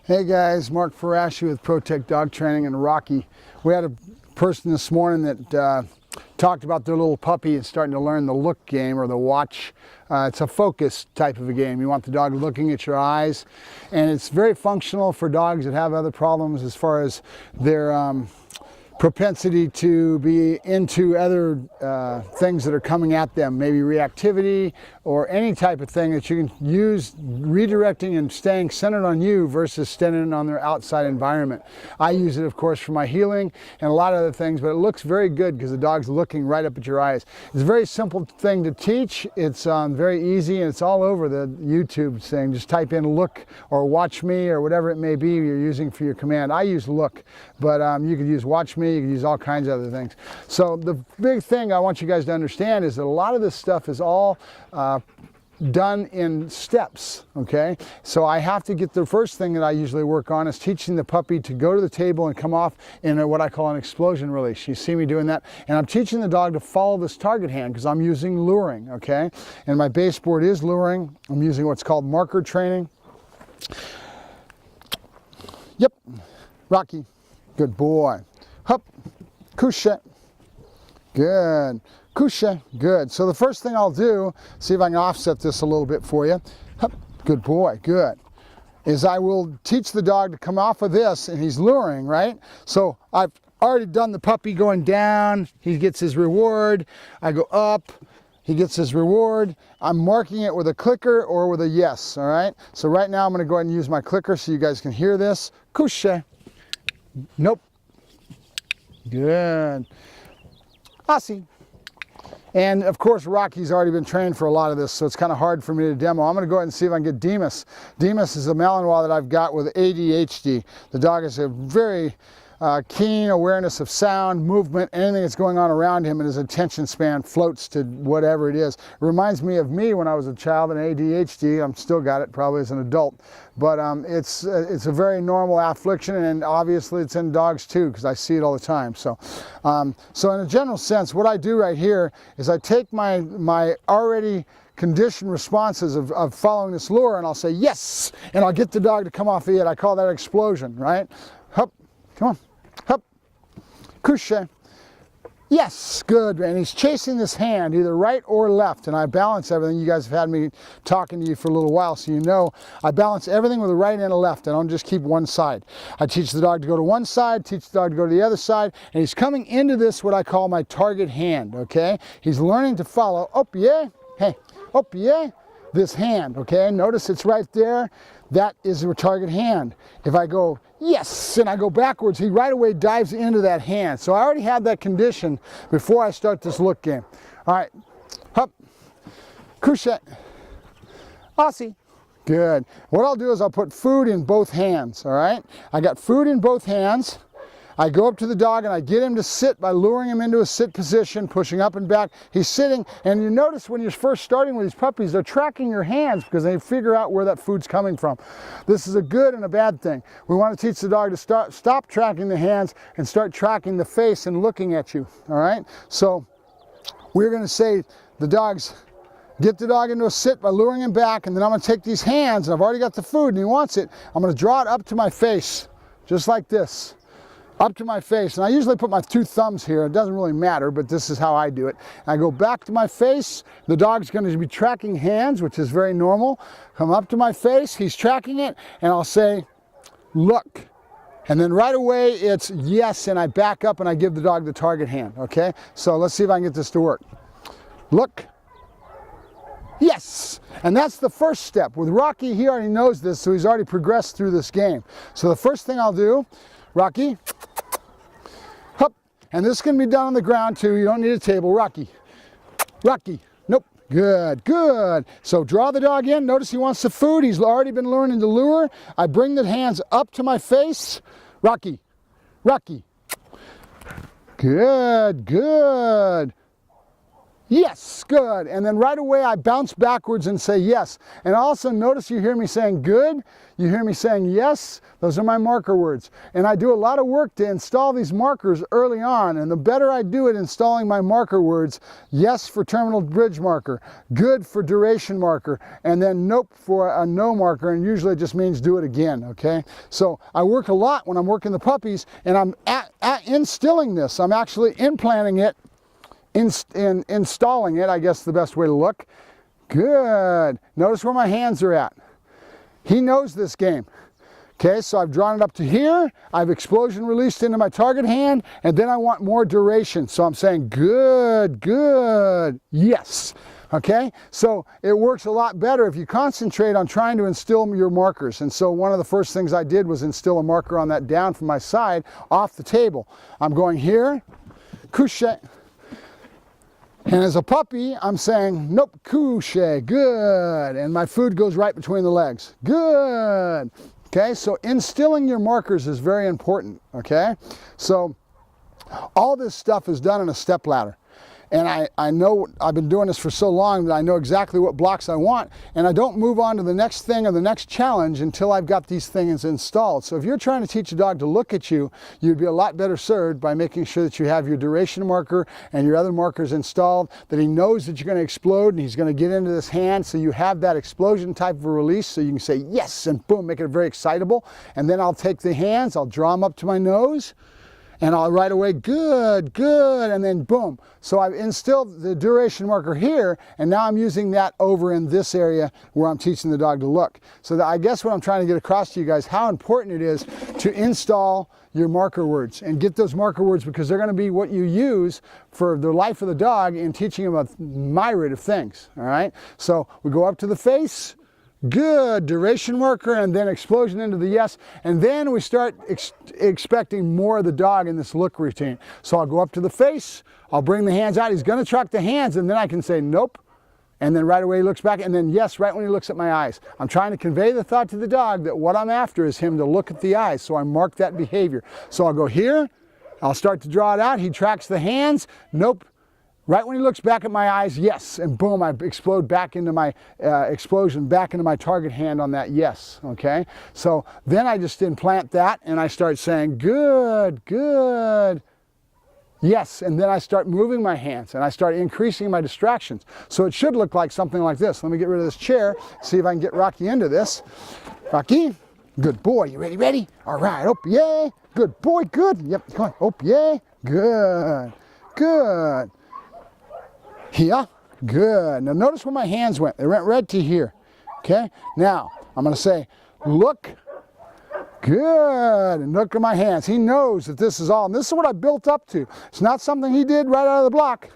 Hey guys, Mark Farashi with ProTech Dog Training in Rocky. We had a person this morning that talked about their little puppy and starting to learn the look game or the watch. It's a focus type of a game. You want the dog looking at your eyes, and it's very functional for dogs that have other problems as far as their propensity to be into other things that are coming at them, maybe reactivity or any type of thing that you can use redirecting and staying centered on you versus standing on their outside environment. I use it, of course, for my healing and a lot of other things, but it looks very good because the dog's looking right up at your eyes. It's a very simple thing to teach. It's very easy, and it's all over the YouTube thing. Just type in look or watch me or whatever it may be you're using for your command. I use look, but you could use watch me. You can use all kinds of other things. So the big thing I want you guys to understand is that a lot of this stuff is all done in steps, okay? So I have to get the first thing that I usually work on is teaching the puppy to go to the table and come off in what I call an explosion release. You see me doing that? And I'm teaching the dog to follow this target hand because I'm using luring, okay? And my baseboard is luring. I'm using what's called marker training. Yep, Rocky, good boy. Hup, couche, good. Couche, good. So the first thing I'll do, see if I can offset this a little bit for you. Hup, good boy, good. Is I will teach the dog to come off of this, and he's luring, right? So I've already done the puppy going down. He gets his reward. I go up. He gets his reward. I'm marking it with a clicker or with a yes, all right? So right now I'm going to go ahead and use my clicker so you guys can hear this. Couche. Nope. Good. Aussie. And of course, Rocky's already been trained for a lot of this, so it's kind of hard for me to demo. I'm going to go ahead and see if I can get Demas. Demas is a Malinois that I've got with ADHD. The dog has a very keen awareness of sound, movement, anything that's going on around him, and his attention span floats to whatever it is. It reminds me of me when I was a child and ADHD. I'm still got it probably as an adult, but it's a very normal affliction, and obviously it's in dogs too because I see it all the time. So so in a general sense, what I do right here is I take my already conditioned responses of following this lure, and I'll say yes, and I'll get the dog to come off it. I call that explosion, right? Hup, come on, hup, couche. Yes, good, and he's chasing this hand, either right or left, and I balance everything. You guys have had me talking to you for a little while, so you know I balance everything with a right and a left. I don't just keep one side. I teach the dog to go to one side, teach the dog to go to the other side, and he's coming into this, what I call my target hand, okay? He's learning to follow, oh yeah, hey, oh yeah, this hand, okay? Notice it's right there. That is your target hand. If I go yes, and I go backwards, he right away dives into that hand. So I already had that condition before I start this look game. All right, hup, couche, Aussie, good. What I'll do is I'll put food in both hands, all right? I got food in both hands. I go up to the dog and I get him to sit by luring him into a sit position, pushing up and back. He's sitting, and you notice when you're first starting with these puppies, they're tracking your hands because they figure out where that food's coming from. This is a good and a bad thing. We want to teach the dog to stop tracking the hands and start tracking the face and looking at you, all right? So we're going to say the dogs, get the dog into a sit by luring him back, and then I'm going to take these hands, and I've already got the food and he wants it. I'm going to draw it up to my face, just like this. Up to my face, and I usually put my two thumbs here. It doesn't really matter, but this is how I do it. I go back to my face. The dog's going to be tracking hands, which is very normal. Come up to my face, he's tracking it, and I'll say, look. And then right away it's yes, and I back up and I give the dog the target hand, okay? So let's see if I can get this to work. Look. Yes, and that's the first step. With Rocky, he already knows this, so he's already progressed through this game. So the first thing I'll do, Rocky, hup, and this can be done on the ground too. You don't need a table. Rocky, Rocky, nope, good, good. So draw the dog in. Notice he wants the food. He's already been learning to lure. I bring the hands up to my face. Rocky, Rocky, good, good. Yes, good. And then right away I bounce backwards and say yes. And also notice you hear me saying good, you hear me saying yes. Those are my marker words. And I do a lot of work to install these markers early on. And the better I do at installing my marker words, yes for terminal bridge marker, good for duration marker, and then nope for a no marker. And usually it just means do it again, okay? So I work a lot when I'm working the puppies, and I'm instilling this. I'm actually implanting it, installing it, I guess the best way to look. Good. Notice where my hands are at. He knows this game. Okay, so I've drawn it up to here, I've explosion released into my target hand, and then I want more duration. So I'm saying good, good, yes. Okay, so it works a lot better if you concentrate on trying to instill your markers. And so one of the first things I did was instill a marker on that down from my side off the table. I'm going here, couche. And as a puppy, I'm saying, nope, couche, good. And my food goes right between the legs, good. Okay, so instilling your markers is very important, okay? So all this stuff is done in a step ladder. And I know I've been doing this for so long that I know exactly what blocks I want, and I don't move on to the next thing or the next challenge until I've got these things installed. So if you're trying to teach a dog to look at you, you'd be a lot better served by making sure that you have your duration marker and your other markers installed, that he knows that you're going to explode and he's going to get into this hand, so you have that explosion type of a release, so you can say yes and boom, make it very excitable. And then I'll take the hands, I'll draw them up to my nose, and I'll right away, good, good, and then boom. So I've instilled the duration marker here, and now I'm using that over in this area where I'm teaching the dog to look. So that I guess what I'm trying to get across to you guys, how important it is to install your marker words and get those marker words, because they're going to be what you use for the life of the dog in teaching him a myriad of things, all right? So we go up to the face, good, duration marker, and then explosion into the yes, and then we start expecting more of the dog in this look routine. So I'll go up to the face, I'll bring the hands out, he's going to track the hands, and then I can say nope, and then right away he looks back, and then yes, right when he looks at my eyes. I'm trying to convey the thought to the dog that what I'm after is him to look at the eyes, so I mark that behavior. So I'll go here, I'll start to draw it out, he tracks the hands, nope. Right when he looks back at my eyes, yes, and boom, I explode back into my explosion, back into my target hand on that yes, okay? So then I just implant that, and I start saying, good, good, yes, and then I start moving my hands, and I start increasing my distractions. So it should look like something like this. Let me get rid of this chair, see if I can get Rocky into this. Rocky, good boy, you ready, ready? All right, oh, yay, good boy, good, yep, come on, oh, yay, good, good. Here, good. Now notice where my hands went. They went right to here, okay? Now, I'm gonna say, look, good, and look at my hands. He knows that this is all, and this is what I built up to. It's not something he did right out of the block.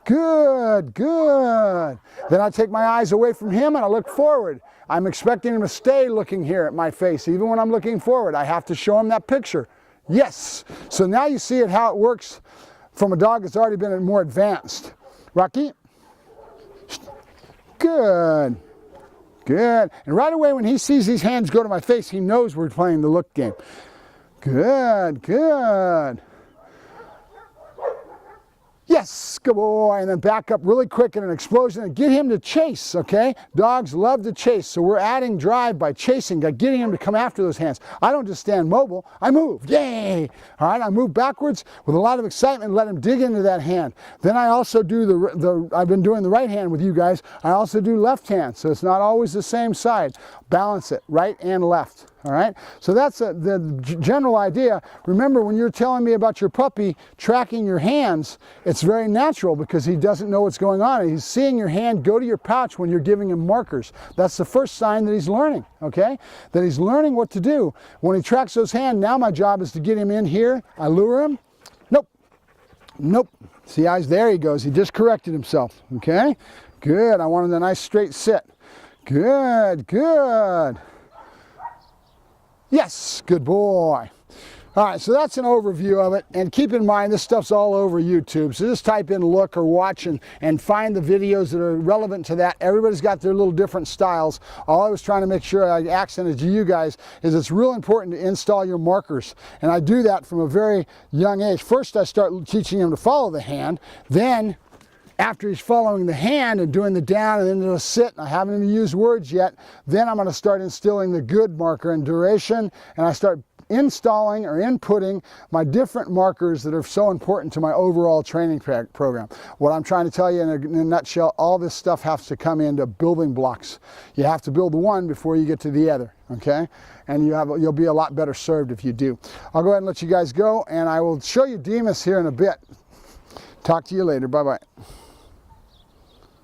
Good, good. Then I take my eyes away from him and I look forward. I'm expecting him to stay looking here at my face. Even when I'm looking forward, I have to show him that picture. Yes. So now you see it, how it works from a dog that's already been more advanced. Rocky, good, good. And right away when he sees these hands go to my face, he knows we're playing the look game. Good, good. Yes, good boy, and then back up really quick in an explosion and get him to chase, okay? Dogs love to chase, so we're adding drive by chasing, by getting him to come after those hands. I don't just stand mobile, I move, yay! All right, I move backwards with a lot of excitement, let him dig into that hand. Then I also do I've been doing the right hand with you guys, I also do left hand, so it's not always the same side. Balance it, right and left. All right, so that's the general idea. Remember, when you're telling me about your puppy tracking your hands, it's very natural because he doesn't know what's going on. He's seeing your hand go to your pouch when you're giving him markers. That's the first sign that he's learning, okay? That he's learning what to do. When he tracks those hands, now my job is to get him in here. I lure him. Nope. Nope. See, eyes, there he goes. He just corrected himself, okay? Good. I wanted a nice straight sit. Good, good. Yes, good boy. All right, so that's an overview of it, and keep in mind this stuff's all over YouTube, so just type in look or watch and find the videos that are relevant to that. Everybody's got their little different styles. All I was trying to make sure I accented to you guys is it's real important to install your markers, and I do that from a very young age. First I start teaching them to follow the hand, then after he's following the hand and doing the down and then the sit, and I haven't even used words yet, then I'm going to start instilling the good marker and duration, and I start installing or inputting my different markers that are so important to my overall training program. What I'm trying to tell you in a nutshell, all this stuff has to come into building blocks. You have to build one before you get to the other, okay? And you'll be a lot better served if you do. I'll go ahead and let you guys go, and I will show you Demas here in a bit. Talk to you later. Bye-bye.